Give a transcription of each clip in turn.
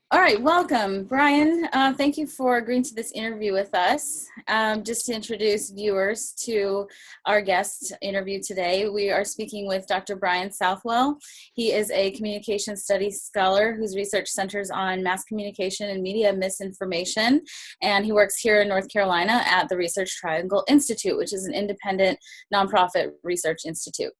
All right, welcome, Brian. Thank you for agreeing to this interview with us. Just to introduce viewers to our guest interview today, we are speaking with Dr. Brian Southwell. He is a communication studies scholar whose research centers on mass communication and media misinformation, and he works here in North Carolina at the Research Triangle Institute, which is an independent nonprofit research institute.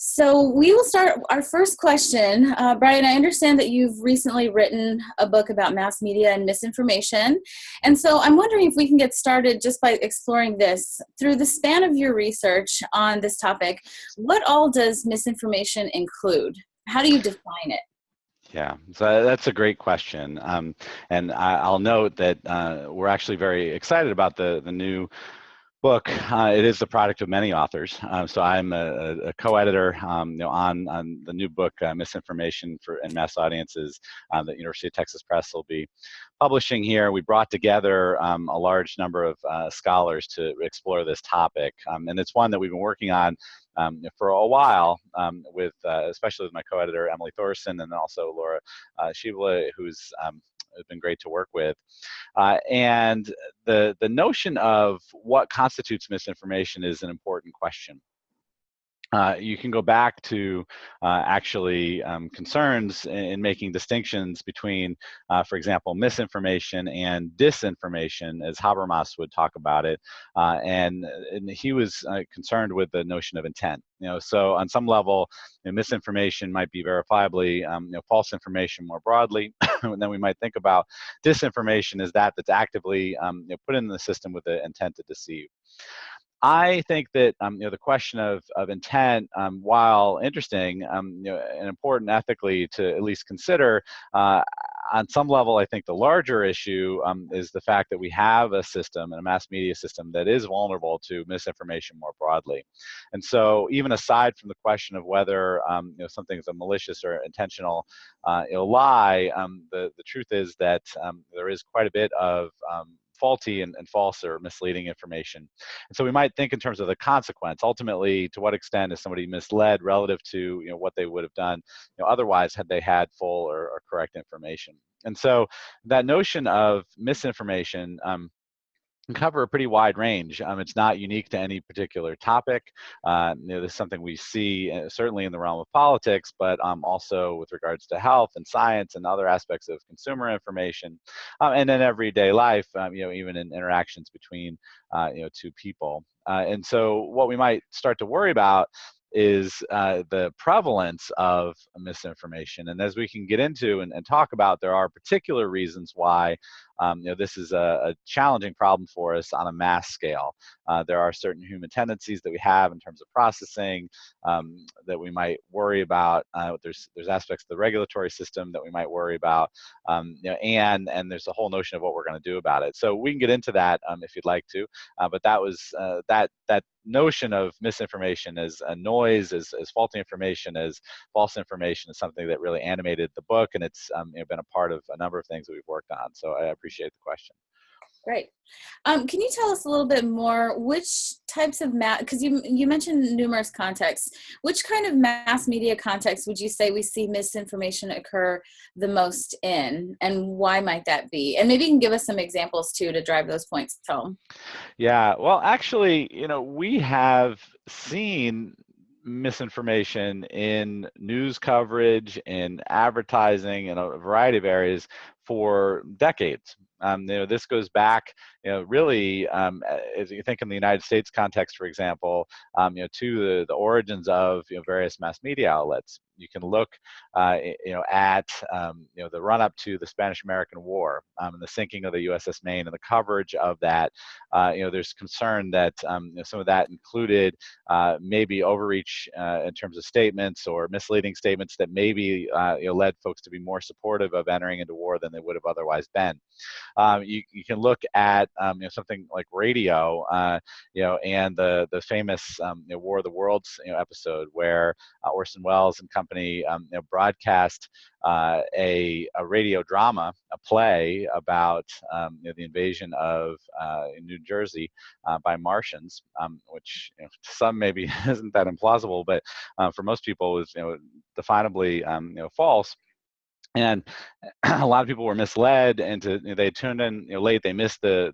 So we will start our first question. Brian, I understand that you've recently written a book about mass media and misinformation. And so I'm wondering if we can get started just by exploring this. Through the span of your research on this topic, what all does misinformation include? How do you define it? Yeah, so that's a great question. And I'll note that we're actually very excited about the new book. It is the product of many authors. So I'm a co-editor on the new book, Misinformation in Mass Audiences, that University of Texas Press will be publishing here. We brought together a large number of scholars to explore this topic. And it's one that we've been working on for a while, with especially with my co-editor, Emily Thorson, and also Laura Schiebele, who's been great to work with. And the notion of what constitutes misinformation is an important question. You can go back to actually concerns in making distinctions between, for example, misinformation and disinformation, as Habermas would talk about it. And he was concerned with the notion of intent. So on some level, misinformation might be verifiably false information more broadly. And then we might think about disinformation as that's actively put in the system with the intent to deceive. I think that the question of intent, while interesting, and important ethically to at least consider, on some level, I think the larger issue is the fact that we have a system, and a mass media system, that is vulnerable to misinformation more broadly. And so, even aside from the question of whether something is a malicious or intentional lie, the truth is that there is quite a bit of faulty and false or misleading information. And so we might think in terms of the consequence. Ultimately, to what extent is somebody misled relative to what they would have done otherwise had they had full or correct information. And so that notion of misinformation can cover a pretty wide range. It's not unique to any particular topic. This is something we see certainly in the realm of politics, but also with regards to health and science and other aspects of consumer information, and in everyday life, even in interactions between two people. And so what we might start to worry about is the prevalence of misinformation. And as we can get into and talk about, there are particular reasons why this is a challenging problem for us on a mass scale. There are certain human tendencies that we have in terms of processing that we might worry about. There's aspects of the regulatory system that we might worry about, and there's a whole notion of what we're going to do about it. So we can get into that if you'd like to, but that was that notion of misinformation as a noise, as faulty information, as false information, is something that really animated the book, and it's been a part of a number of things that we've worked on. So I appreciate the question. Great. Can you tell us a little bit more which types of because you mentioned numerous contexts, which kind of mass media context would you say we see misinformation occur the most in, and why might that be? And maybe you can give us some examples too to drive those points home. Yeah, well, actually, we have seen misinformation in news coverage, in advertising, in a variety of areas for decades. This goes back, really, as you think in the United States context, for example, to the origins of various mass media outlets. You can look, at the run-up to the Spanish-American War, and the sinking of the USS Maine, and the coverage of that. There's concern that some of that included maybe overreach in terms of statements or misleading statements that maybe led folks to be more supportive of entering into war than they would have otherwise been. You can look at something like radio, and the famous War of the Worlds episode where Orson Welles and company broadcast a radio drama, a play about the invasion of New Jersey by Martians, which to some maybe isn't that implausible, but for most people is definably false. And a lot of people were misled into, they tuned in late. They missed the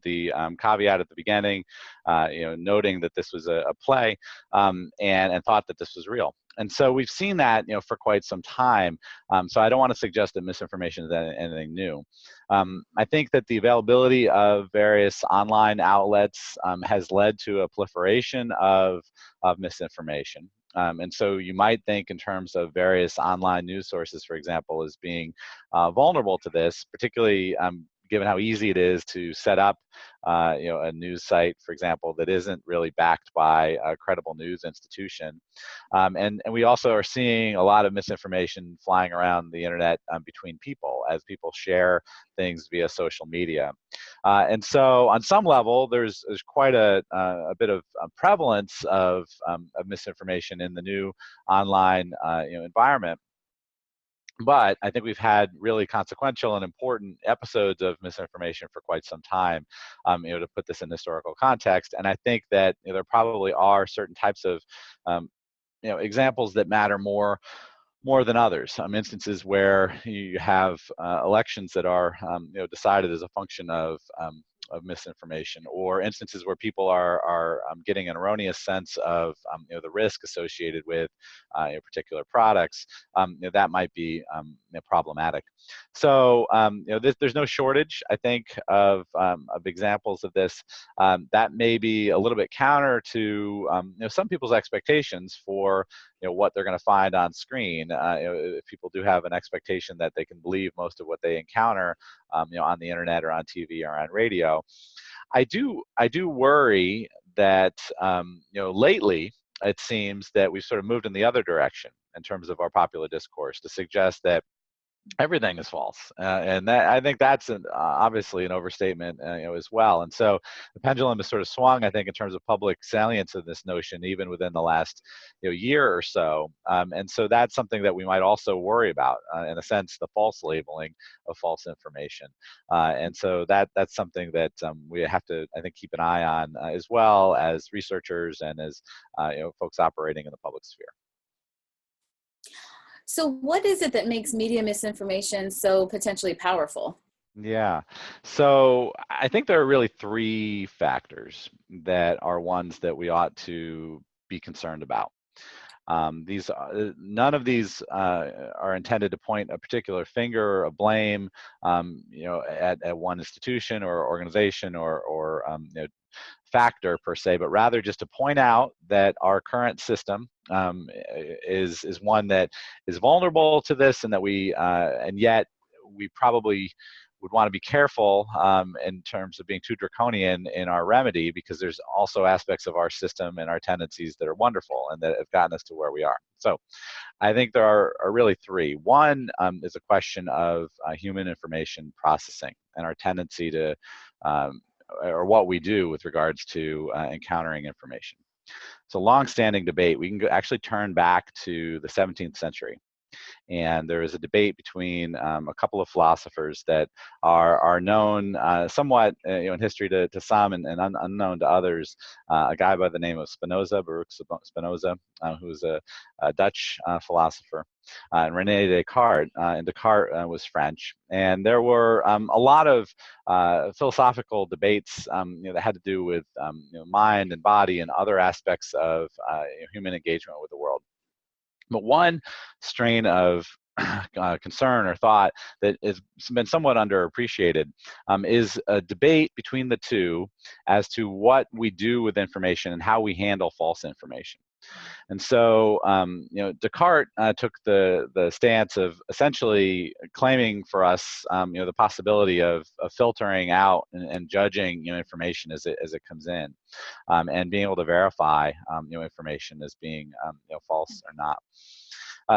caveat at the beginning, noting that this was a play, and thought that this was real. And so we've seen that for quite some time. So I don't want to suggest that misinformation is anything new. I think that the availability of various online outlets has led to a proliferation of misinformation. And so you might think in terms of various online news sources, for example, as being vulnerable to this, particularly given how easy it is to set up a news site, for example, that isn't really backed by a credible news institution. And we also are seeing a lot of misinformation flying around the internet between people as people share things via social media. And so on some level, there's quite a bit of prevalence of misinformation in the new online environment. But I think we've had really consequential and important episodes of misinformation for quite some time, to put this in historical context. And I think that there probably are certain types of examples that matter more than others. Some instances where you have elections that are decided as a function of misinformation, or instances where people are getting an erroneous sense of the risk associated with particular products. That might be problematic. So there's no shortage, I think, of examples of this that may be a little bit counter to some people's expectations for what they're going to find on screen. If people do have an expectation that they can believe most of what they encounter, on the internet or on TV or on radio, I do worry that lately it seems that we've sort of moved in the other direction in terms of our popular discourse to suggest that everything is false, and that, I think that's obviously an overstatement, as well. And so the pendulum has sort of swung, I think, in terms of public salience of this notion, even within the last year or so. And so that's something that we might also worry about, in a sense, the false labeling of false information. And so that's something that we have to, I think, keep an eye on, as well as researchers and as folks operating in the public sphere. So what is it that makes media misinformation so potentially powerful? Yeah. So I think there are really three factors that are ones that we ought to be concerned about. None of these are intended to point a particular finger or blame, at one institution or organization or factor per se, but rather just to point out that our current system is one that is vulnerable to this, and that and yet we probably would want to be careful in terms of being too draconian in our remedy, because there's also aspects of our system and our tendencies that are wonderful and that have gotten us to where we are. So I think there are really three. One is a question of human information processing and our tendency to, or what we do with regards to encountering information. It's a long-standing debate. We can actually turn back to the 17th century. And there is a debate between a couple of philosophers that are known somewhat in history to some, and unknown to others. A guy by the name of Spinoza, Baruch Spinoza, who was a Dutch philosopher, and René Descartes. And Descartes was French. And there were a lot of philosophical debates that had to do with mind and body and other aspects of human engagement with the world. But one strain of concern or thought that has been somewhat underappreciated is a debate between the two as to what we do with information and how we handle false information. And so, Descartes took the stance of essentially claiming for us, the possibility of filtering out and judging, information as it comes in, and being able to verify, information as being, false or not.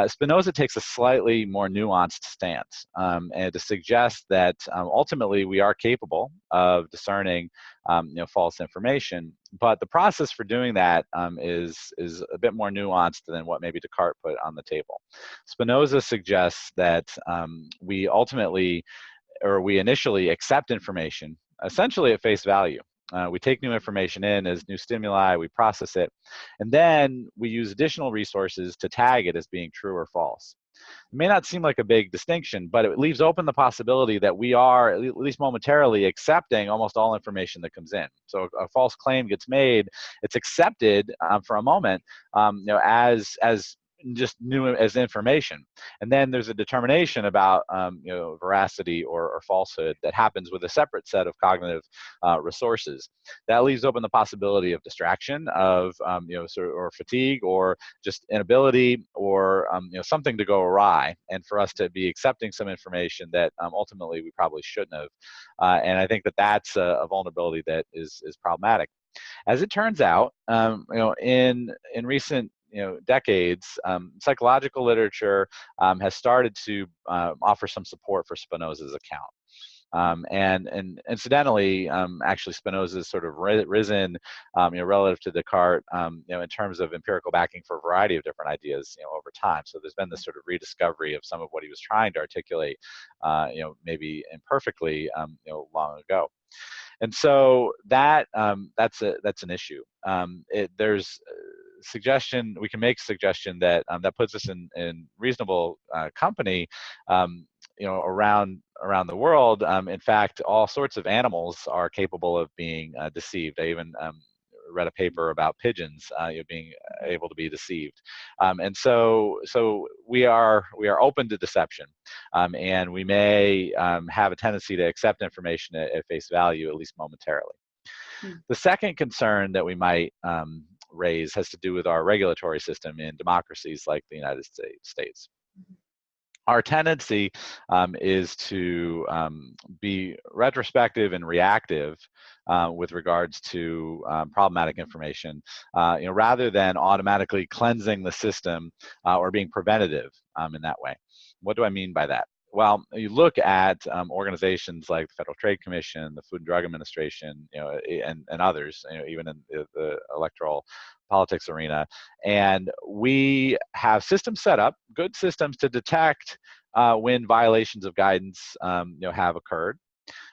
Spinoza takes a slightly more nuanced stance, and to suggest that ultimately we are capable of discerning false information, but the process for doing that is a bit more nuanced than what maybe Descartes put on the table. Spinoza suggests that we ultimately, or we initially accept information essentially at face value. We take new information in as new stimuli, we process it, and then we use additional resources to tag it as being true or false. It may not seem like a big distinction, but it leaves open the possibility that we are, at least momentarily, accepting almost all information that comes in. So a false claim gets made, it's accepted for a moment, as just new as information, and then there's a determination about veracity or falsehood that happens with a separate set of cognitive resources. That leaves open the possibility of distraction, of or fatigue, or just inability, or something to go awry, and for us to be accepting some information that ultimately we probably shouldn't have. And I think that that's a vulnerability that is problematic. As it turns out, in recent decades, psychological literature has started to offer some support for Spinoza's account. And incidentally, actually, Spinoza's sort of risen, relative to Descartes, in terms of empirical backing for a variety of different ideas, over time. So there's been this sort of rediscovery of some of what he was trying to articulate, maybe imperfectly, long ago. And so that's an issue. There's suggestion, we can make suggestion that that puts us in reasonable company, around the world. In fact, all sorts of animals are capable of being deceived. I even read a paper about pigeons being able to be deceived, and so we are open to deception, and we may have a tendency to accept information at face value, at least momentarily. The second concern that we might raise has to do with our regulatory system in democracies like the United States. Our tendency is to be retrospective and reactive with regards to problematic information, rather than automatically cleansing the system or being preventative in that way. What do I mean by that? Well, you look at organizations like the Federal Trade Commission, the Food and Drug Administration, and others, even in the electoral politics arena, and we have systems set up, good systems to detect when violations of guidance, have occurred,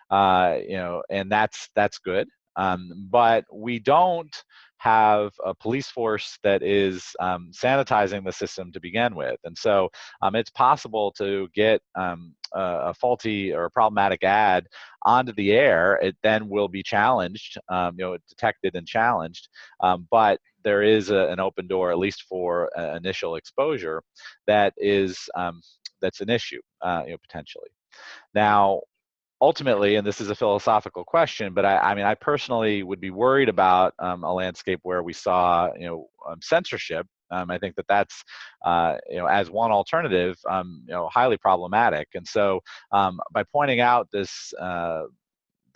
and that's good. But we don't have a police force that is sanitizing the system to begin with. And so it's possible to get a faulty or a problematic ad onto the air. It then will be challenged, detected and challenged. But there is an open door, at least for initial exposure, that is that's an issue, potentially. Now, ultimately, and this is a philosophical question, but I personally would be worried about a landscape where we saw, censorship. I think that's, as one alternative, highly problematic. And so, by pointing out this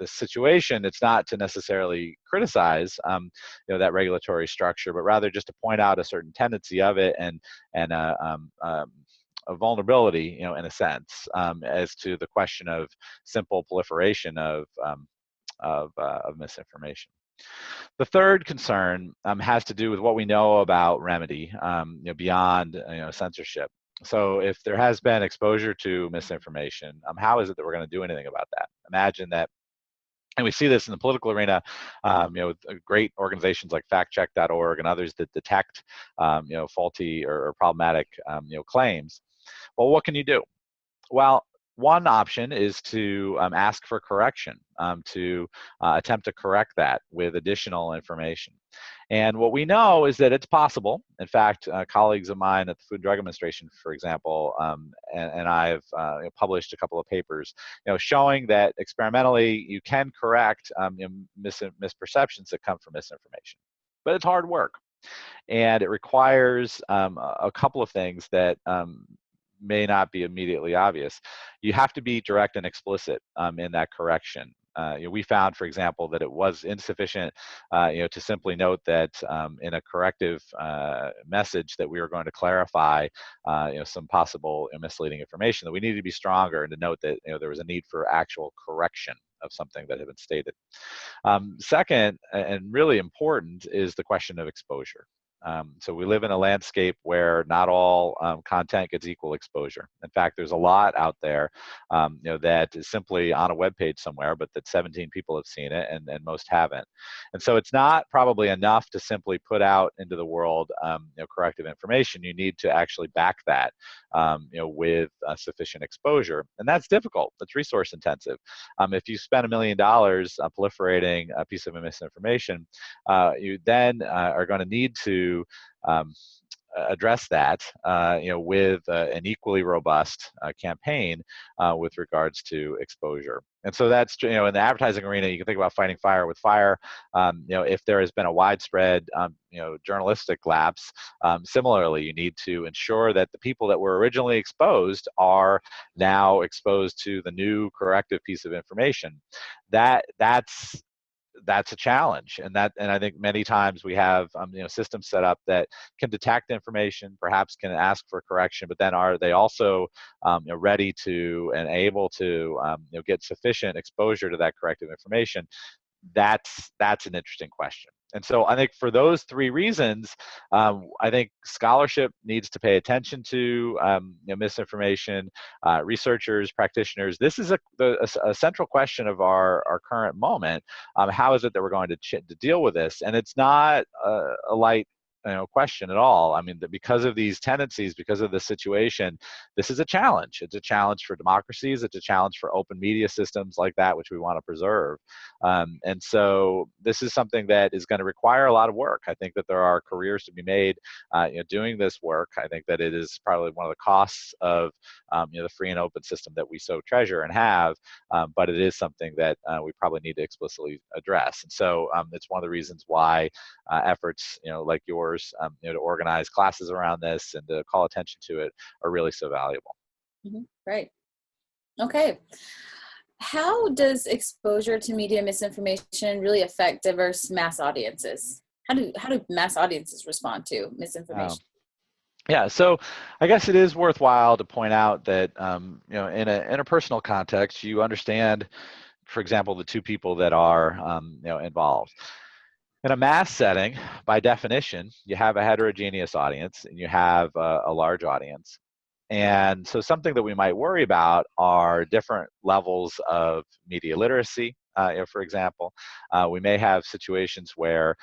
situation, it's not to necessarily criticize, that regulatory structure, but rather just to point out a certain tendency of it, and a vulnerability, in a sense, as to the question of simple proliferation of misinformation. The third concern has to do with what we know about remedy, beyond censorship. So if there has been exposure to misinformation, how is it that we're going to do anything about that? Imagine that. And we see this in the political arena, with great organizations like factcheck.org and others that detect, faulty or problematic, claims. Well, what can you do? Well, one option is to ask for correction, to attempt to correct that with additional information. And what we know is that it's possible. In fact, colleagues of mine at the Food and Drug Administration, for example, and I have published a couple of papers, showing that experimentally you can correct misperceptions that come from misinformation. But it's hard work, and it requires a couple of things that may not be immediately obvious. You have to be direct and explicit in that correction. We found, for example, that it was insufficient, to simply note that in a corrective message that we were going to clarify, some possible misleading information, that we needed to be stronger, and to note that there was a need for actual correction of something that had been stated. Second, and really important, is the question of exposure. So we live in a landscape where not all content gets equal exposure. In fact, there's a lot out there that is simply on a web page somewhere, but that 17 people have seen it and most haven't. And so it's not probably enough to simply put out into the world corrective information. You need to actually back that with sufficient exposure. And that's difficult. It's resource intensive. If you spend $1 million proliferating a piece of misinformation, you then are going to need to address that, with an equally robust campaign with regards to exposure. And so that's, in the advertising arena, you can think about fighting fire with fire. If there has been a widespread, journalistic lapse, similarly, you need to ensure that the people that were originally exposed are now exposed to the new corrective piece of information. That's a challenge, and I think many times we have systems set up that can detect information, perhaps can ask for correction, but then are they also ready to and able to get sufficient exposure to that corrective information? That's an interesting question. And so I think for those three reasons, I think scholarship needs to pay attention to misinformation. Researchers, practitioners, this is a central question of our current moment. How is it that we're going to deal with this? And it's not a light question at all. I mean, because of these tendencies, because of the situation, this is a challenge. It's a challenge for democracies. It's a challenge for open media systems like that, which we want to preserve. And so this is something that is going to require a lot of work. I think that there are careers to be made doing this work. I think that it is probably one of the costs of the free and open system that we so treasure and have, but it is something that we probably need to explicitly address. And so it's one of the reasons why efforts like yours to organize classes around this and to call attention to it are really so valuable. Right. Okay. How does exposure to media misinformation really affect diverse mass audiences? How do mass audiences respond to misinformation? Yeah, so I guess it is worthwhile to point out that in a personal context, you understand, for example, the two people that are involved. In a mass setting, by definition, you have a heterogeneous audience and you have a large audience. And so something that we might worry about are different levels of media literacy. For example, we may have situations where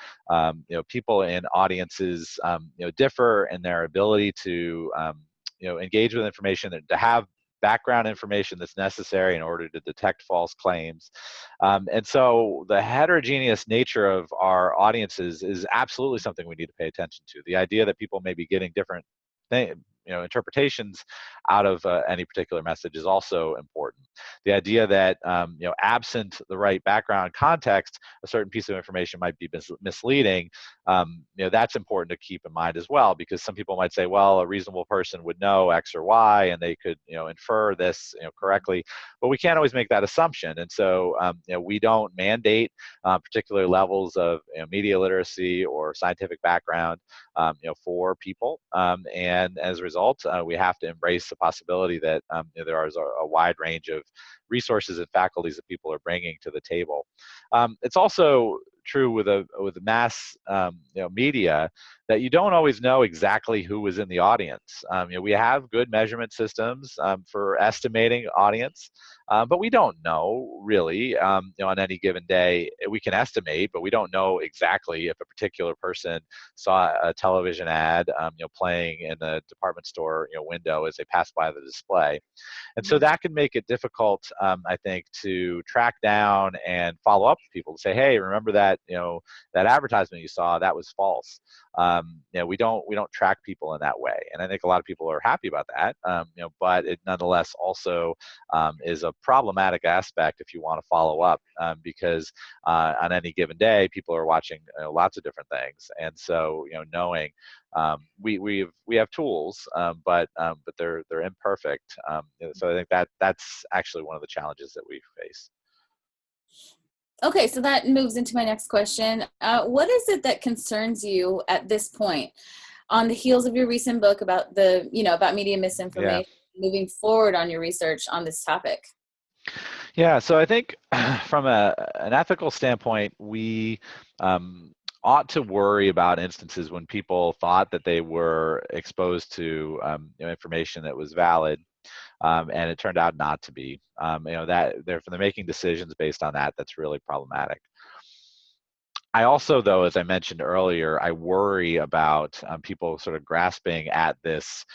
people in audiences differ in their ability to engage with information, to have background information that's necessary in order to detect false claims. And so the heterogeneous nature of our audiences is absolutely something we need to pay attention to. The idea that people may be getting different interpretations out of any particular message is also important. The idea that absent the right background context, a certain piece of information might be misleading. That's important to keep in mind as well, because some people might say, well, a reasonable person would know X or Y, and they could infer this correctly, but we can't always make that assumption. And so we don't mandate particular levels of media literacy or scientific background for people, and as a result, we have to embrace the possibility that there is a wide range of resources and faculties that people are bringing to the table. It's also true with mass media that you don't always know exactly who is in the audience. We have good measurement systems for estimating audience, but we don't know really on any given day. We can estimate, but we don't know exactly if a particular person saw a television ad playing in the department store window as they pass by the display. And so that can make it difficult, I think, to track down and follow up with people to say, hey, remember that that advertisement you saw, that was false. We don't track people in that way, and I think a lot of people are happy about that. But it nonetheless also is a problematic aspect if you want to follow up, because on any given day, people are watching lots of different things, and so knowing we have tools, but they're imperfect. So I think that's actually one of the challenges that we face. Okay, so that moves into my next question. What is it that concerns you at this point, on the heels of your recent book about about media misinformation, moving forward on your research on this topic? Yeah, so I think from an ethical standpoint, we ought to worry about instances when people thought that they were exposed to information that was valid, and it turned out not to be. That they're making decisions based on that. That's really problematic. I also, though, as I mentioned earlier, I worry about people sort of grasping at this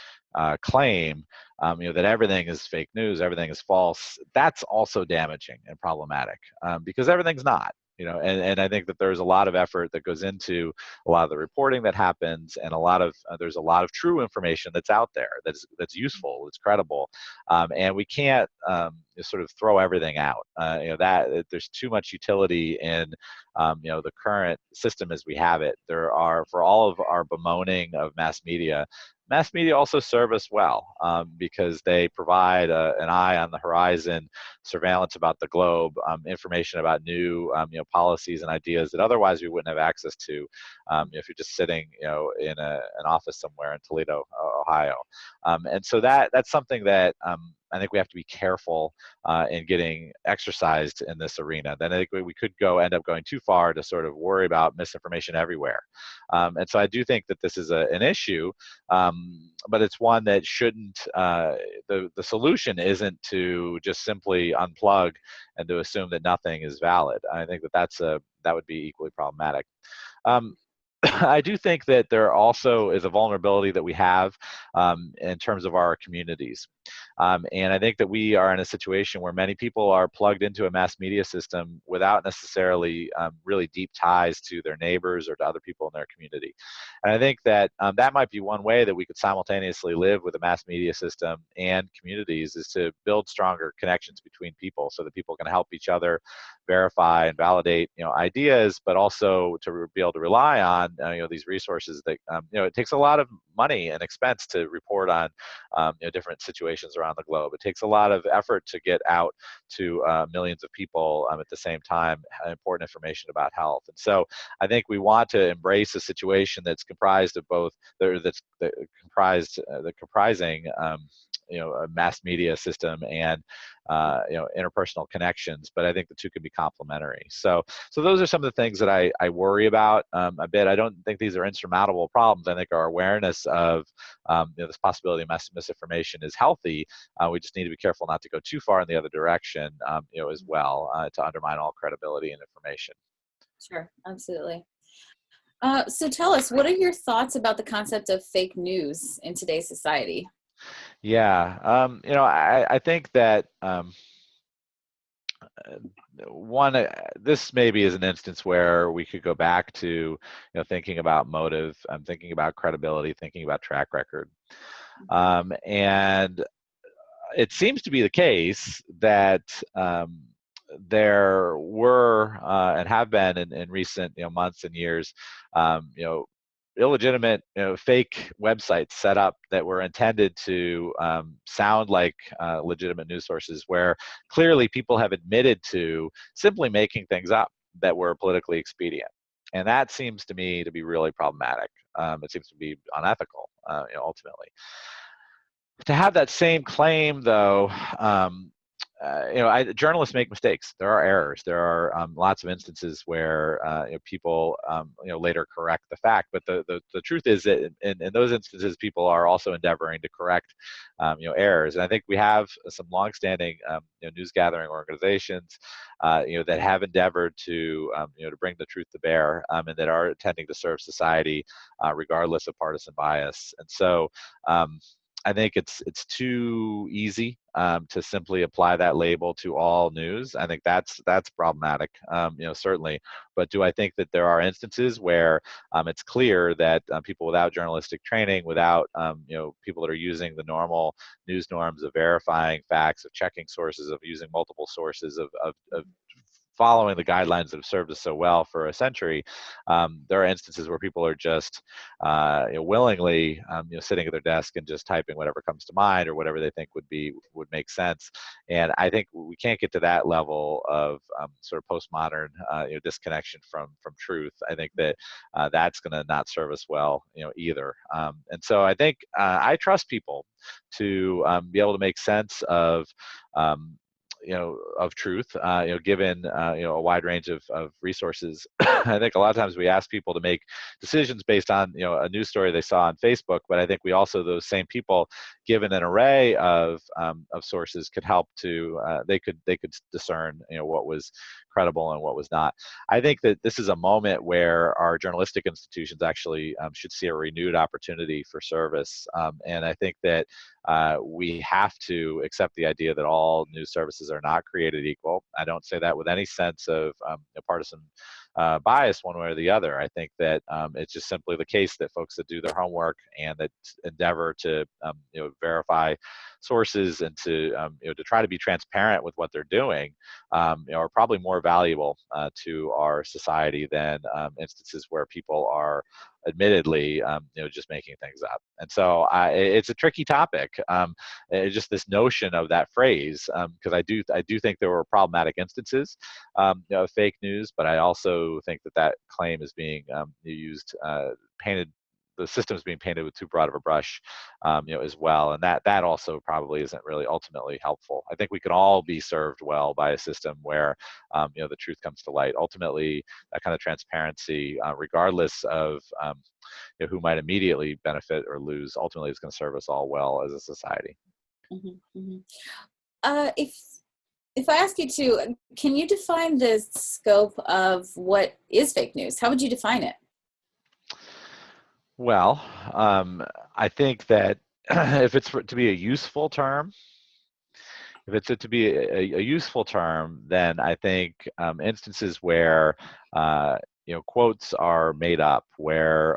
claim, that everything is fake news, everything is false. That's also damaging and problematic, because everything's not. And I think that there's a lot of effort that goes into a lot of the reporting that happens, and there's a lot of true information that's out there that's useful, that's credible, and we can't just sort of throw everything out. That there's too much utility in the current system as we have it. There are, for all of our bemoaning of mass media also serve us well, because they provide an eye on the horizon, surveillance about the globe, information about new policies and ideas that otherwise we wouldn't have access to if you're just sitting in an office somewhere in Toledo, Ohio. And so that's something that I think we have to be careful in getting exercised in this arena. Then I think we could end up going too far to sort of worry about misinformation everywhere. And so I do think that this is an issue, but it's one that shouldn't. The solution isn't to just simply unplug and to assume that nothing is valid. I think that would be equally problematic. I do think that there also is a vulnerability that we have in terms of our communities. And I think that we are in a situation where many people are plugged into a mass media system without necessarily really deep ties to their neighbors or to other people in their community. And I think that that might be one way that we could simultaneously live with a mass media system and communities, is to build stronger connections between people so that people can help each other verify and validate ideas, but also to be able to rely on these resources that it takes a lot of money and expense to report on different situations around the globe. It takes a lot of effort to get out to millions of people at the same time important information about health. And so I think we want to embrace a situation that's comprised of both, comprising a mass media system and interpersonal connections, but I think the two can be complementary. So those are some of the things that I worry about a bit. I don't think these are insurmountable problems. I think our awareness of this possibility of misinformation is healthy. We just need to be careful not to go too far in the other direction, as well, to undermine all credibility and information. Sure, absolutely. So tell us, what are your thoughts about the concept of fake news in today's society? Yeah, I think that this maybe is an instance where we could go back to thinking about motive, thinking about credibility, thinking about track record, and it seems to be the case that there were and have been in recent months and years, illegitimate fake websites set up that were intended to sound like legitimate news sources, where clearly people have admitted to simply making things up that were politically expedient. And that seems to me to be really problematic. It seems to be unethical, ultimately. To have that same claim, though, journalists make mistakes. There are errors. There are lots of instances where people later correct the fact. But the truth is that in those instances, people are also endeavoring to correct errors. And I think we have some longstanding news gathering organizations that have endeavored to to bring the truth to bear, and that are intending to serve society regardless of partisan bias. And so I think it's too easy to simply apply that label to all news. I think that's problematic, certainly. But do I think that there are instances where it's clear that people without journalistic training, without people that are using the normal news norms of verifying facts, of checking sources, of using multiple sources, of following the guidelines that have served us so well for a century, there are instances where people are just willingly sitting at their desk and just typing whatever comes to mind or whatever they think would make sense. And I think we can't get to that level of sort of postmodern disconnection from truth. I think that that's going to not serve us well either. And so I think I trust people to be able to make sense of of truth, given a wide range of resources. I think a lot of times we ask people to make decisions based on a news story they saw on Facebook, but I think we also, those same people, given an array of sources, could help to they could discern what was credible and what was not. I think that this is a moment where our journalistic institutions actually should see a renewed opportunity for service, and I think that we have to accept the idea that all news services are not created equal. I don't say that with any sense of partisan bias one way or the other. I think that it's just simply the case that folks that do their homework and that endeavor to verify sources and to try to be transparent with what they're doing are probably more valuable to our society than instances where people are admittedly just making things up. And so it's a tricky topic. It's just this notion of that phrase, because I do think there were problematic instances of fake news, but I also think that claim is being used, painted, the system is being painted with too broad of a brush, as well, and that also probably isn't really ultimately helpful. I think we can all be served well by a system where the truth comes to light. Ultimately, that kind of transparency, regardless of who might immediately benefit or lose, ultimately is going to serve us all well as a society. Mm-hmm, mm-hmm. If I ask you to, can you define the scope of what is fake news? How would you define it? Well, I think that if it's to be a useful term, then I think instances where quotes are made up, where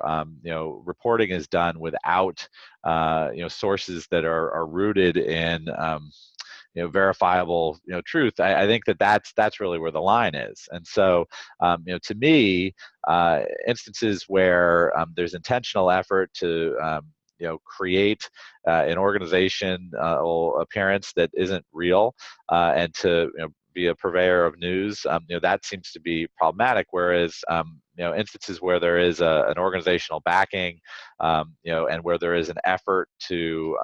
reporting is done without sources that are rooted in verifiable truth. I think that's really where the line is. And so to me, instances where there's intentional effort to create an organizational appearance that isn't real, and to be a purveyor of news, that seems to be problematic. Whereas instances where there is an organizational backing, and where there is an effort to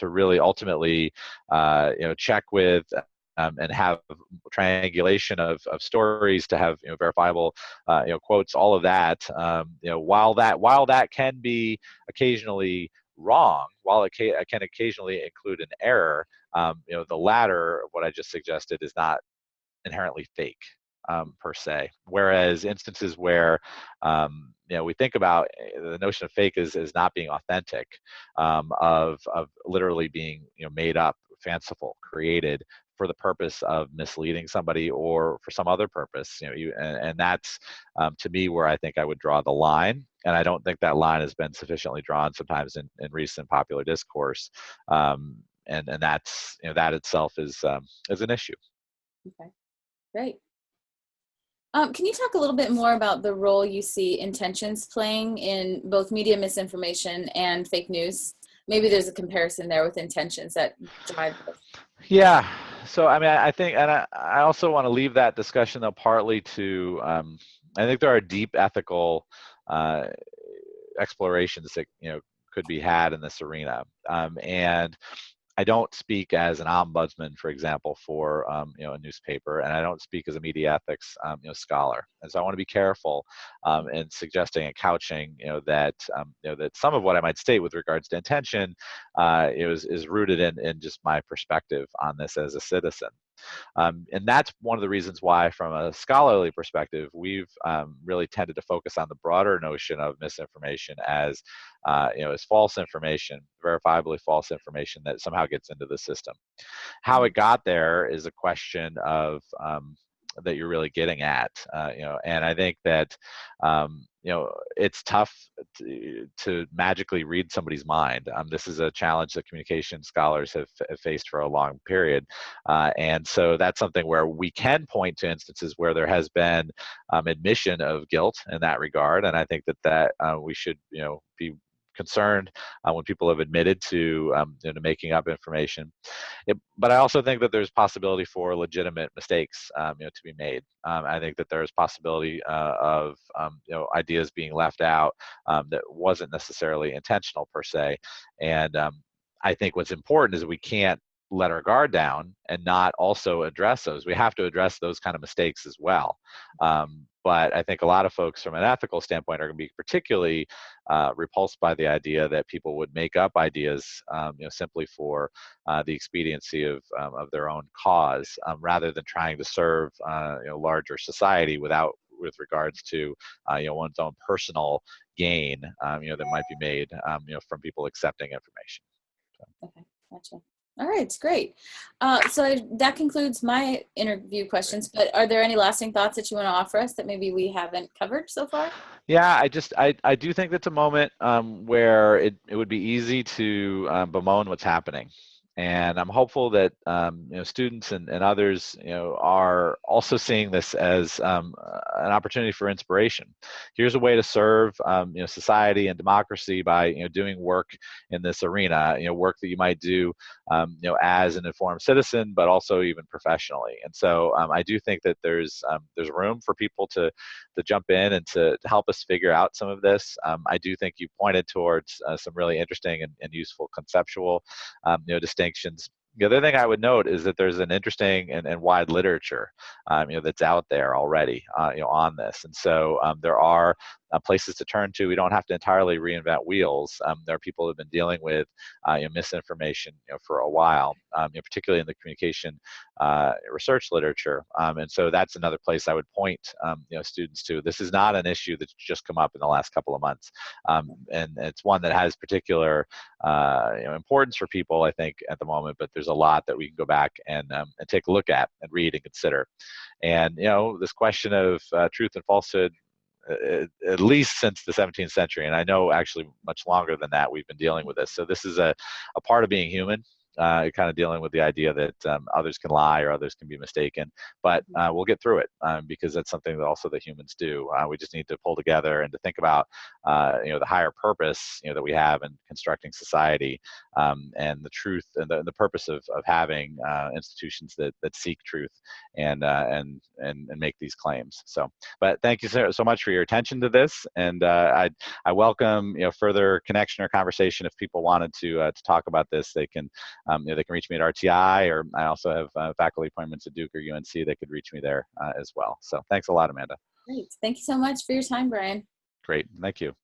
really ultimately check with and have triangulation of stories, to have verifiable quotes, all of that, while that can be occasionally wrong, while it can occasionally include an error, the latter of what I just suggested is not inherently fake, per se. Whereas instances where we think about the notion of fake as not being authentic, of literally being made up, fanciful, created for the purpose of misleading somebody or for some other purpose, and that's to me where I think I would draw the line. And I don't think that line has been sufficiently drawn sometimes in recent popular discourse, and that's that itself is an issue. Okay, great. Can you talk a little bit more about the role you see intentions playing in both media misinformation and fake news? Maybe there's a comparison there with intentions that drive this. Yeah. So I mean, I think, and I also want to leave that discussion though partly to, I think there are deep ethical explorations that could be had in this arena, and I don't speak as an ombudsman, for example, for a newspaper, and I don't speak as a media ethics scholar. And so I want to be careful in suggesting and couching that that some of what I might state with regards to intention is rooted in just my perspective on this as a citizen. And that's one of the reasons why, from a scholarly perspective, we've really tended to focus on the broader notion of misinformation as, as false information, verifiably false information that somehow gets into the system. How it got there is a question of that you're really getting at, and I think that it's tough to magically read somebody's mind. This is a challenge that communication scholars have faced for a long period, and so that's something where we can point to instances where there has been admission of guilt in that regard, and I think that we should be concerned when people have admitted to making up information. But I also think that there's possibility for legitimate mistakes to be made. I think that there's possibility of ideas being left out that wasn't necessarily intentional per se. And I think what's important is we can't let our guard down and not also address those. We have to address those kind of mistakes as well. But I think a lot of folks from an ethical standpoint are going to be particularly repulsed by the idea that people would make up ideas, simply for the expediency of their own cause, rather than trying to serve larger society with regards to one's own personal gain, that might be made, from people accepting information. Okay, gotcha. All right, great. That concludes my interview questions, but are there any lasting thoughts that you want to offer us that maybe we haven't covered so far? Yeah, I do think that's a moment where it would be easy to bemoan what's happening. And I'm hopeful that students and others are also seeing this as an opportunity for inspiration. Here's a way to serve society and democracy by doing work in this arena, work that you might do as an informed citizen, but also even professionally. And so I do think that there's room for people to jump in and to help us figure out some of this. I do think you pointed towards some really interesting and useful conceptual distinctions. The other thing I would note is that there's an interesting and wide literature, that's out there already, on this, and so there are places to turn to. We don't have to entirely reinvent wheels. There are people who have been dealing with misinformation, for a while, particularly in the communication research literature, and so that's another place I would point students to. This is not an issue that's just come up in the last couple of months, and it's one that has particular importance for people, I think, at the moment. But there's a lot that we can go back and take a look at and read and consider. And this question of truth and falsehood, at least since the 17th century, and I know actually much longer than that, we've been dealing with this. So this is a part of being human. Kind of dealing with the idea that others can lie or others can be mistaken, but we'll get through it, because that's something that also the humans do. We just need to pull together and to think about the higher purpose that we have in constructing society, and the truth and the purpose of having institutions that seek truth and make these claims. So, but thank you so much for your attention to this, and I welcome further connection or conversation. If people wanted to talk about this, they can reach me at RTI, or I also have faculty appointments at Duke or UNC. They could reach me there as well. So thanks a lot, Amanda. Great. Thank you so much for your time, Brian. Great. Thank you.